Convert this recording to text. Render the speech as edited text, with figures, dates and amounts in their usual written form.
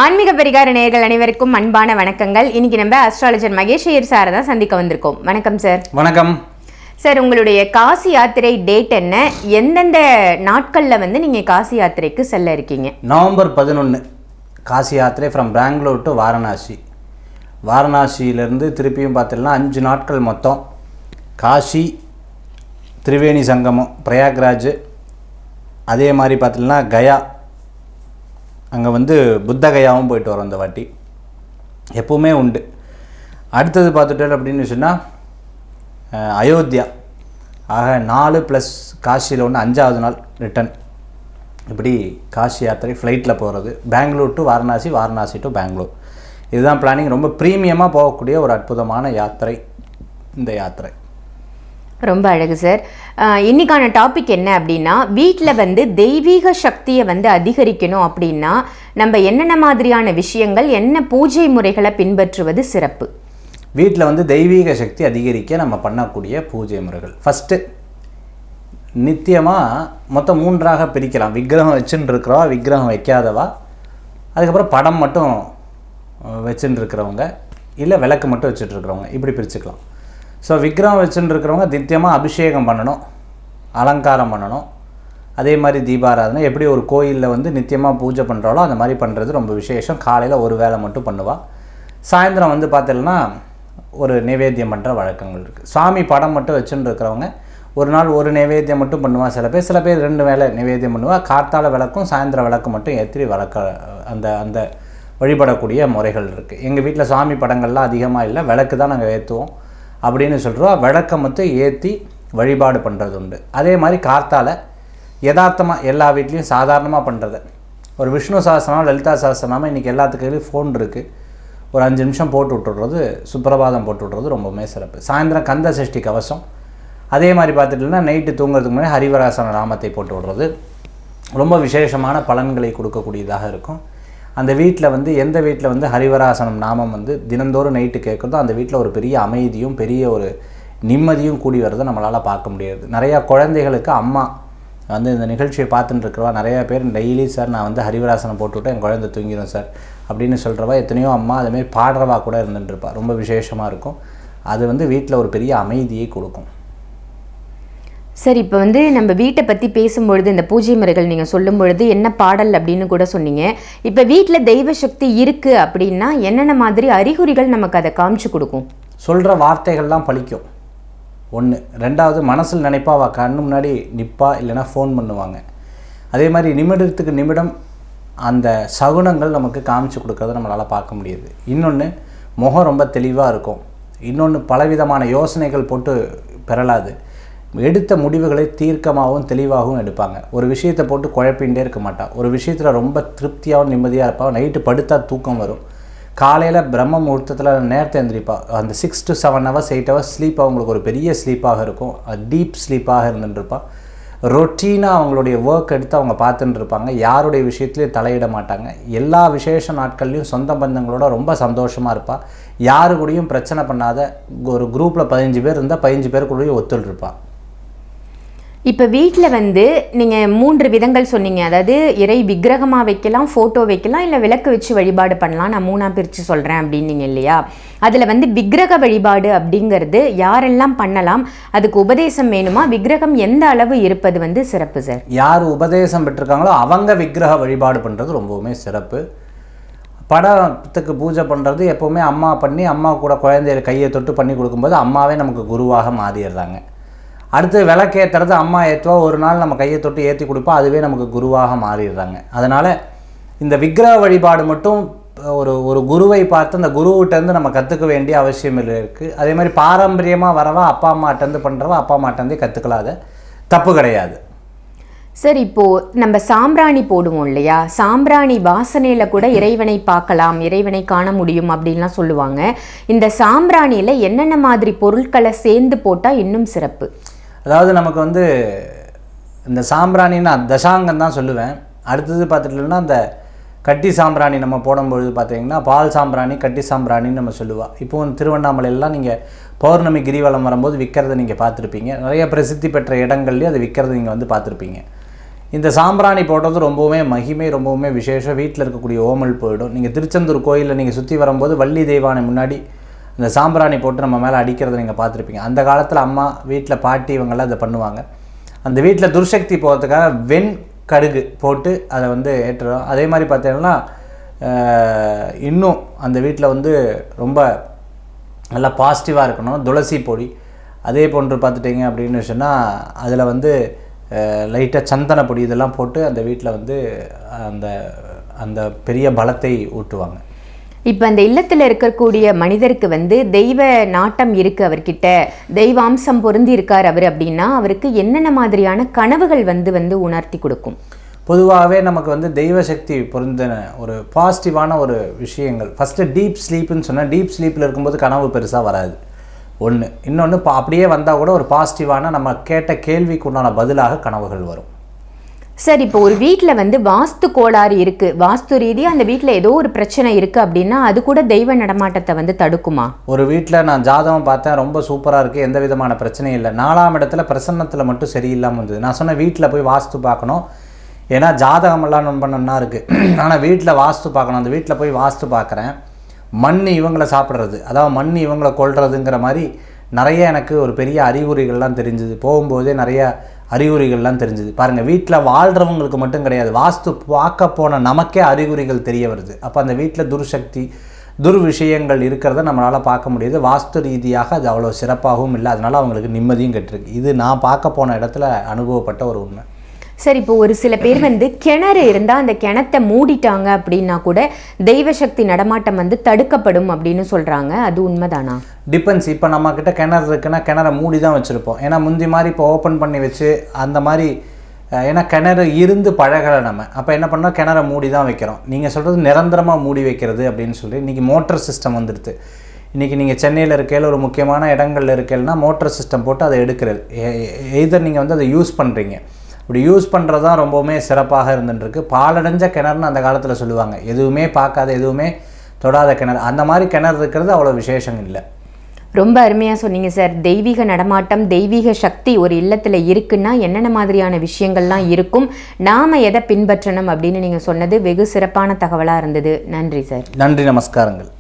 ஆன்மீக பரிகார நேயர்கள் அனைவருக்கும் அன்பான வணக்கங்கள். இன்னைக்கு நம்ம அஸ்ட்ராலஜர் மகேஷ் ஐயர் சாரை தான் சந்திக்க வந்திருக்கோம். வணக்கம் சார். வணக்கம் சார். உங்களுடைய காசி யாத்திரை டேட் என்ன? எந்தெந்த நாட்களில் நீங்கள் காசி யாத்திரைக்கு செல்ல இருக்கீங்க? நவம்பர் 11 காசி யாத்திரை ஃப்ரம் பெங்களூர் டு வாரணாசி. வாரணாசியிலேருந்து திருப்பியும் பார்த்திங்கன்னா 5 நாட்கள் மொத்தம். காசி, திரிவேணி சங்கமம், பிரயாக்ராஜ், அதே மாதிரி பார்த்திங்கன்னா கயா, அங்கே புத்த கயாவும் போயிட்டு வரோம் இந்த வாட்டி. எப்பவுமே உண்டு. அடுத்தது பார்த்துட்டோம் அப்படின்னு சொன்னால் அயோத்தியா. ஆக 4 + காசியில் 5வது நாள் ரிட்டன். இப்படி காசி யாத்திரை ஃப்ளைட்டில் போகிறது. Bangalore to Varanasi, Varanasi to Bangalore. இதுதான் பிளானிங். ரொம்ப ப்ரீமியமாக போகக்கூடிய ஒரு அற்புதமான யாத்திரை இந்த யாத்திரை. ரொம்ப அழகு சார். இன்னைக்கான டாபிக் என்ன அப்படின்னா, வீட்டில் தெய்வீக சக்தியை அதிகரிக்கணும் அப்படின்னா நம்ம என்னென்ன மாதிரியான விஷயங்கள், என்ன பூஜை முறைகளை பின்பற்றுவது சிறப்பு? வீட்டில் தெய்வீக சக்தி அதிகரிக்க நம்ம பண்ணக்கூடிய பூஜை முறைகள். ஃபஸ்ட்டு நித்தியமாக மொத்தம் 3ஆக பிரிக்கலாம். விக்கிரகம் வச்சுன்னு இருக்கிறவா, விக்கிரகம் வைக்காதவா, அதுக்கப்புறம் படம் மட்டும் வச்சுன்னு இருக்கிறவங்க, இல்லை விளக்கு மட்டும் வச்சுட்ருக்கிறவங்க, இப்படி பிரிச்சுக்கலாம். ஸோ விக்கிரகம் வச்சுன்னு இருக்கிறவங்க நித்தியமாக அபிஷேகம் பண்ணணும், அலங்காரம் பண்ணணும். அதே மாதிரி தீபாராதனை. எப்படி ஒரு கோயிலில் நித்தியமாக பூஜை பண்ணுறாலோ அந்த மாதிரி பண்ணுறது ரொம்ப விசேஷம். காலையில் ஒரு வேளை மட்டும் பண்ணுவாள். சாயந்தரம் பார்த்தீங்கன்னா ஒரு நைவேத்தியம் பண்ணுற வழக்கங்கள் இருக்குது. சாமி படம் மட்டும் வச்சுன்னு இருக்கிறவங்க ஒரு நாள் ஒரு நைவேத்தியம் மட்டும் பண்ணுவாள். சில பேர் 2 வேளை நைவேத்தியம் பண்ணுவாள். கார்த்தால விளக்கும் சாயந்தரம் விளக்கு மட்டும் ஏற்றி அந்த வழிபடக்கூடிய முறைகள் இருக்குது. எங்கள் வீட்டில் சாமி படங்கள்லாம் அதிகமாக இல்லை, விளக்கு தான் நாங்கள் ஏற்றுவோம் அப்படின்னு சொல்கிறோம். விளக்கை மட்டும் ஏற்றி வழிபாடு பண்ணுறது உண்டு. அதே மாதிரி கார்த்தால யதார்த்தமாக எல்லா வீட்லேயும் சாதாரணமாக பண்ணுறது. ஒரு விஷ்ணு சாஸ்திரநாமம், லலிதா சாஸ்திரநாமம், இன்றைக்கி எல்லாத்துக்கும் ஃபோன் இருக்குது. ஒரு 5 நிமிஷம் போட்டு விட்டுடுறது, சுப்பிரபாதம் போட்டு விட்றது ரொம்பவுமே சிறப்பு. சாயந்தரம் கந்த சஷ்டி கவசம். அதே மாதிரி பார்த்துட்டிங்கன்னா நைட்டு தூங்குறதுக்கு முன்னாடி ஹரிவராசன நாமத்தை போட்டு விடுறது ரொம்ப விசேஷமான பலன்களை கொடுக்கக்கூடியதாக இருக்கும். அந்த வீட்டில் எந்த வீட்டில் ஹரிவராசனம் நாமம் தினந்தோறும் நைட்டு கேட்குறதோ அந்த வீட்டில் ஒரு பெரிய அமைதியும் பெரிய ஒரு நிம்மதியும் கூடி வரதை நம்மளால் பார்க்க முடியாது. நிறையா குழந்தைகளுக்கு அம்மா இந்த நிகழ்ச்சியை பார்த்துட்டு இருக்கிறவா நிறையா பேர் டெய்லி சார் நான் ஹரிவராசனம் போட்டுவிட்டு என் குழந்தை தூங்கிடும் சார் அப்படின்னு சொல்கிறவா எத்தனையோ அம்மா அதுமாரி பாடுறவா கூட இருந்துட்டுருப்பா. ரொம்ப விசேஷமாக இருக்கும். அது வீட்டில் ஒரு பெரிய அமைதியை கொடுக்கும். சார், இப்போ நம்ம வீட்டை பற்றி பேசும்பொழுது இந்த பூஜை முறைகள் நீங்கள் சொல்லும் பொழுது என்ன பாடல் அப்படின்னு கூட சொன்னீங்க. இப்போ வீட்டில் தெய்வ சக்தி இருக்குது அப்படின்னா என்னென்ன மாதிரி அறிகுறிகள் நமக்கு அதை காமிச்சு கொடுக்கும்? சொல்கிற வார்த்தைகள்லாம் பலிக்கும். 1. 2வது மனசில் நினைப்பா, அவள் கண்ணு முன்னாடி நிற்பா, இல்லைன்னா ஃபோன் பண்ணுவாங்க. அதே மாதிரி நிமிடத்துக்கு நிமிடம் அந்த சகுனங்கள் நமக்கு காமிச்சு கொடுக்கறத நம்மளால் பார்க்க முடியுது. இன்னொன்று முகம் ரொம்ப தெளிவாக இருக்கும். இன்னொன்று பலவிதமான யோசனைகள் போட்டு பெறலாது. எடுத்த முடிவுகளை தீர்க்கமாகவும் தெளிவாகவும் எடுப்பாங்க. ஒரு விஷயத்தை போட்டு குழப்பிகிட்டே இருக்க மாட்டாள். ஒரு விஷயத்தில் ரொம்ப திருப்தியாகவும் நிம்மதியாக இருப்பாள். நைட்டு படுத்தா தூக்கம் வரும். காலையில் பிரம்ம முகூர்த்தத்தில் நேரத்தை எழுந்திரிப்பாள். அந்த 6 to 7 hours 8 hours ஸ்லீப் அவங்களுக்கு ஒரு பெரிய ஸ்லீப்பாக இருக்கும். டீப் ஸ்லீப்பாக இருந்துட்டுருப்பாள். ரொட்டீனாக அவங்களுடைய ஒர்க் எடுத்து அவங்க பார்த்துட்டு இருப்பாங்க. யாருடைய விஷயத்துலையும் தலையிட மாட்டாங்க. எல்லா விசேஷ நாட்கள்லையும் சொந்த பந்தங்களோட ரொம்ப சந்தோஷமாக இருப்பாள். யாரு கூடயும் பிரச்சனை பண்ணாத. ஒரு குரூப்பில் 15 பேர் இருந்தால் 15 பேர் கூடயும் ஒத்துழைப்பாள். இப்போ வீட்டில் நீங்கள் 3 விதங்கள் சொன்னீங்க. அதாவது இறை விக்கிரகமாக வைக்கலாம், ஃபோட்டோ வைக்கலாம், இல்லை விளக்கு வச்சு வழிபாடு பண்ணலாம். நான் 3ஆக பிரித்து சொல்கிறேன் அப்படின்னீங்க இல்லையா? அதில் விக்கிரக வழிபாடு அப்படிங்கிறது யாரெல்லாம் பண்ணலாம்? அதுக்கு உபதேசம் வேணுமா? விக்கிரகம் எந்த அளவு இருப்பது சிறப்பு சார்? யார் உபதேசம் பெற்றிருக்காங்களோ அவங்க விக்கிரக வழிபாடு பண்ணுறது ரொம்பவுமே சிறப்பு. படத்துக்கு பூஜை பண்ணுறது எப்போவுமே அம்மா பண்ணி, அம்மா கூட குழந்தைய கையை தொட்டு பண்ணி கொடுக்கும்போது அம்மாவே நமக்கு குருவாக மாறிடுறாங்க. அடுத்து விளக்கேற்றுறது அம்மா ஏற்றுவா, ஒரு நாள் நம்ம கையை தொட்டு ஏற்றி கொடுப்போம், அதுவே நமக்கு குருவாக மாறிடுறாங்க. அதனால் இந்த விக்கிரக வழிபாடு மட்டும் ஒரு குருவை பார்த்து அந்த குருவிட்டேருந்து நம்ம கற்றுக்க வேண்டிய அவசியம் இருக்குது. அதே மாதிரி பாரம்பரியமாக வரவா அப்பா அம்மாட்டேருந்து பண்ணுறவா அப்பா அம்மாட்டேருந்தே கற்றுக்கலாத, தப்பு கிடையாது. சார், இப்போது நம்ம சாம்பிராணி போடுவோம் இல்லையா? சாம்பிராணி வாசனையில் கூட இறைவனை பார்க்கலாம், இறைவனை காண முடியும் அப்படின்லாம் சொல்லுவாங்க. இந்த சாம்பிராணியில் என்னென்ன மாதிரி பொருட்களை சேர்ந்து போட்டால் இன்னும் சிறப்பு? அதாவது நமக்கு இந்த சாம்பிராணின்னா தசாங்கம் தான் சொல்லுவேன். அடுத்தது பார்த்துட்டோம்னா அந்த கட்டி சாம்பிராணி நம்ம போடும்பொழுது பார்த்தீங்கன்னா பால் சாம்பிராணி, கட்டி சாம்பிராணின்னு நம்ம சொல்லுவாள். இப்போது திருவண்ணாமலையெல்லாம் நீங்கள் பௌர்ணமி கிரிவலம் வரும்போது விற்கிறத நீங்கள் பார்த்துருப்பீங்க. நிறைய பிரசித்தி பெற்ற இடங்கள்லேயும் அது விற்கிறத நீங்கள் பார்த்துருப்பீங்க. இந்த சாம்பிராணி போடுறது ரொம்பவுமே மகிமை, ரொம்பவுமே விசேஷம். வீட்டில் இருக்கக்கூடிய ஓமல் போயிடும். நீங்கள் திருச்செந்தூர் கோயிலில் நீங்கள் சுற்றி வரும்போது வள்ளி தெய்வானை முன்னாடி இந்த சாம்பிராணி போட்டு நம்ம மேலே அடிக்கிறத நீங்கள் பார்த்துருப்பீங்க. அந்த காலத்தில் அம்மா வீட்டில் பாட்டி இவங்கெல்லாம் இதை பண்ணுவாங்க. அந்த வீட்டில் துர்சக்தி போகிறதுக்காக வெண்கடுகு போட்டு அதை வந்து ஏற்றுறோம். அதே மாதிரி பார்த்தீங்கன்னா இன்னும் அந்த வீட்டில் வந்து ரொம்ப நல்லா பாசிட்டிவாக இருக்கணும். துளசி பொடி அதே போன்று பார்த்துட்டிங்க அப்படின்னு சொன்னால் அதில் வந்து லைட்டாக சந்தன பொடி இதெல்லாம் போட்டு அந்த வீட்டில் வந்து அந்த அந்த பெரிய பலத்தை ஊட்டுவாங்க. இப்போ அந்த இல்லத்தில் இருக்கக்கூடிய மனிதருக்கு வந்து தெய்வ நாட்டம் இருக்குது, அவர்கிட்ட தெய்வாம்சம் பொருந்தி இருக்கார் அவர் அப்படின்னா அவருக்கு என்னென்ன மாதிரியான கனவுகள் வந்து உணர்த்தி கொடுக்கும்? பொதுவாகவே நமக்கு வந்து தெய்வ சக்தி பொருந்தின ஒரு பாசிட்டிவான ஒரு விஷயங்கள். ஃபஸ்ட்டு டீப் ஸ்லீப்புன்னு சொன்னால் டீப் ஸ்லீப்பில் இருக்கும்போது கனவு பெருசாக வராது ஒன்று. இன்னொன்று அப்படியே வந்தால் கூட ஒரு பாசிட்டிவான நம்ம கேட்ட கேள்விக்கு உண்டான பதிலாக கனவுகள் வரும். சார், இப்போ ஒரு வீட்டில் வந்து வாஸ்து கோளாறு இருக்குது, வாஸ்து ரீதியாக அந்த வீட்டில் ஏதோ ஒரு பிரச்சனை இருக்குது அப்படின்னா அது கூட தெய்வ நடமாட்டத்தை வந்து தடுக்குமா? ஒரு வீட்டில் நான் ஜாதகம் பார்த்தேன், ரொம்ப சூப்பராக இருக்குது, எந்த விதமான பிரச்சனையும் இல்லை. 4ஆம் இடத்துல பிரசன்னத்தில் மட்டும் சரியில்லாமல் இருந்தது. நான் சொன்னேன் வீட்டில் போய் வாஸ்து பார்க்கணும், ஏன்னா ஜாதகமெல்லாம் நம்ம பண்ணணும்னா இருக்குது. ஆனால் வீட்டில் வாஸ்து பார்க்கணும். அந்த வீட்டில் போய் வாஸ்து பார்க்குறேன், மண் இவங்களை சாப்பிட்றது, அதாவது மண் இவங்களை கொள்றதுங்கிற மாதிரி நிறைய எனக்கு ஒரு பெரிய அறிகுறிகள்லாம் தெரிஞ்சுது. போகும்போதே நிறைய அறிகுறிகள்லாம் தெரிஞ்சுது. பாருங்கள், வீட்டில் வாழ்கிறவங்களுக்கு மட்டும் கிடையாது, வாஸ்து பார்க்க போன நமக்கே அறிகுறிகள் தெரிய வருது. அப்போ அந்த வீட்டில் துர்சக்தி விஷயங்கள் இருக்கிறத நம்மளால் பார்க்க முடியுது. வாஸ்து ரீதியாக அது அவ்வளோ சிறப்பாகவும் இல்லை, அதனால் அவங்களுக்கு நிம்மதியும் கெட்டிருக்கு. இது நான் பார்க்க போன இடத்துல அனுபவப்பட்ட ஒரு உண்மை. சரி, இப்போ ஒரு சில பேர் வந்து கிணறு இருந்தால் அந்த கிணத்தை மூடிட்டாங்க அப்படின்னா கூட தெய்வ சக்தி நடமாட்டம் வந்து தடுக்கப்படும் அப்படின்னு சொல்கிறாங்க, அது உண்மைதானா? டிபெண்ட்ஸ். இப்போ நம்மக்கிட்ட கிணறு இருக்குன்னா கிணறை மூடி தான் வச்சுருப்போம். ஏன்னா முந்தி மாதிரி இப்போ ஓப்பன் பண்ணி வச்சு அந்த மாதிரி, ஏன்னா கிணறு இருந்து பழகலை நம்ம. அப்போ என்ன பண்ணோம், கிணறை மூடி தான் வைக்கிறோம். நீங்கள் சொல்கிறது நிரந்தரமாக மூடி வைக்கிறது அப்படின்னு சொல்லி இன்றைக்கி மோட்டர் சிஸ்டம் வந்துடுது. இன்றைக்கி நீங்கள் சென்னையில் இருக்கையில் ஒரு முக்கியமான இடங்களில் இருக்கையில்னா மோட்டர் சிஸ்டம் போட்டு அதை எடுக்கிறது. எய்தர் நீங்கள் வந்து அதை யூஸ் பண்ணுறீங்க, இப்படி யூஸ் பண்ணுறது தான் ரொம்பவுமே சிறப்பாக இருந்துட்டுருக்கு. பாலடைஞ்ச கிணறுன்னு அந்த காலத்தில் சொல்லுவாங்க, எதுவுமே பார்க்காத எதுவுமே தொடாத கிணறு. அந்த மாதிரி கிணறு இருக்கிறது அவ்வளோ விசேஷம் இல்லை. ரொம்ப அருமையாக சொன்னீங்க சார். தெய்வீக நடமாட்டம், தெய்வீக சக்தி ஒரு இல்லத்தில் இருக்குன்னா என்னென்ன மாதிரியான விஷயங்கள்லாம் இருக்கும், நாம் எதை பின்பற்றணும் அப்படின்னு நீங்கள் சொன்னது வெகு சிறப்பான தகவலாக இருந்தது. நன்றி சார். நன்றி, நமஸ்காரங்கள்.